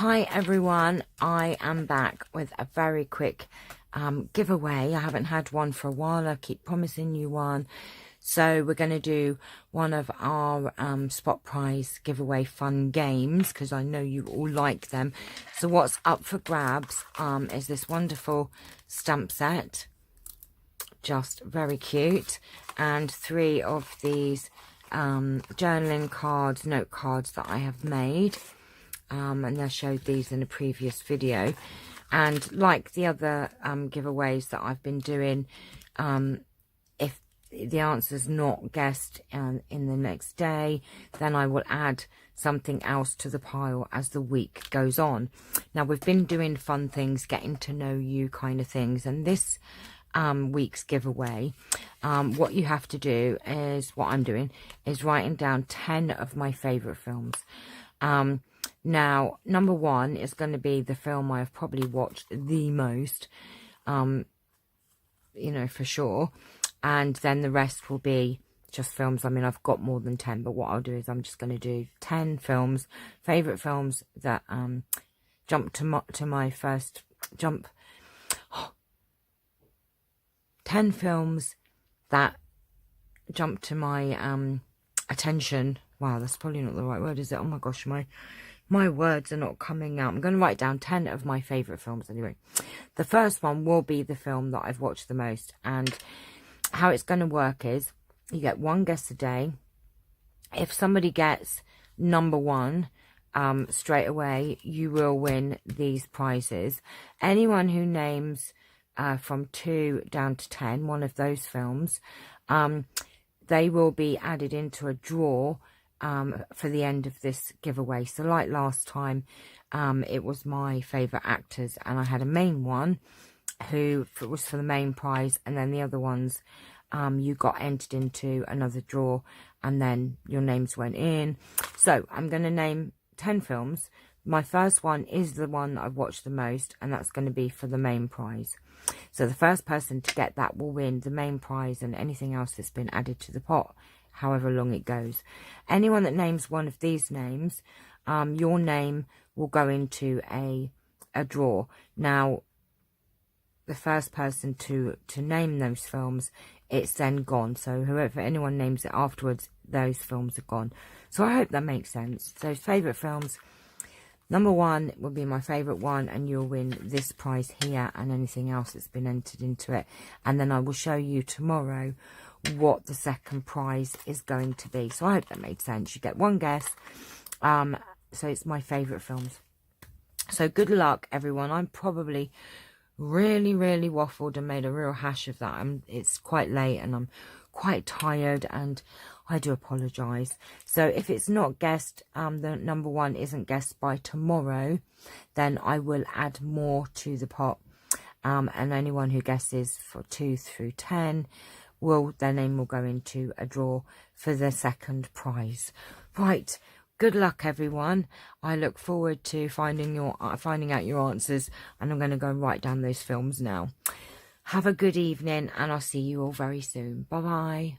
Hi everyone, I am back with a very quick giveaway. I haven't had one for a while. I keep promising you one. So we're going to do one of our spot prize giveaway fun games because I know you all like them. So what's up for grabs is this wonderful stamp set. Just very cute. And 3 of these journaling cards, note cards that I have made. And I showed these in a previous video. And like the other giveaways that I've been doing, if the answer's not guessed in the next day, then I will add something else to the pile as the week goes on. Now, we've been doing fun things, getting to know you kind of things, and this week's giveaway, what you have to do is, what I'm doing, is writing down 10 of my favourite films. Now, number 1 is going to be the film I have probably watched the most, you know, for sure. And then the rest will be just films. I mean, I've got more than 10, but what I'll do is I'm just going to do 10 films, favourite films that jump to my first jump. 10 films that jump to my attention. Wow, that's probably not the right word, is it? Oh my gosh, my words are not coming out. I'm going to write down 10 of my favourite films anyway. The first one will be the film that I've watched the most. And how it's going to work is you get 1 guess a day. If somebody gets number 1 straight away, you will win these prizes. Anyone who names from 2 down to 10, one of those films, they will be added into a draw for the end of this giveaway. So like last time, it was my favourite actors, and I had a main one who was for the main prize, and then the other ones you got entered into another draw, and then your names went in. So I'm going to name 10 films. My first one is the one that I've watched the most, and that's going to be for the main prize. So the first person to get that will win the main prize and anything else that's been added to the pot, however long it goes. Anyone that names one of these names, your name will go into a draw. Now, the first person to name those films, it's then gone. So whoever, anyone names it afterwards, those films are gone. So I hope that makes sense. So favourite films. Number 1 will be my favourite one, and you'll win this prize here and anything else that's been entered into it. And then I will show you tomorrow what the second prize is going to be. So I hope that made sense. You get 1 guess. So it's my favourite films. So good luck, everyone. I'm probably really waffled and made a real hash of that. It's quite late and I'm quite tired, and I do apologise. So if it's not guessed, the number 1 isn't guessed by tomorrow, then I will add more to the pot. And anyone who guesses for 2 through 10, their name will go into a draw for the second prize. Right, good luck everyone. I look forward to finding out your answers, and I'm going to go and write down those films now. Have a good evening, and I'll see you all very soon. Bye bye.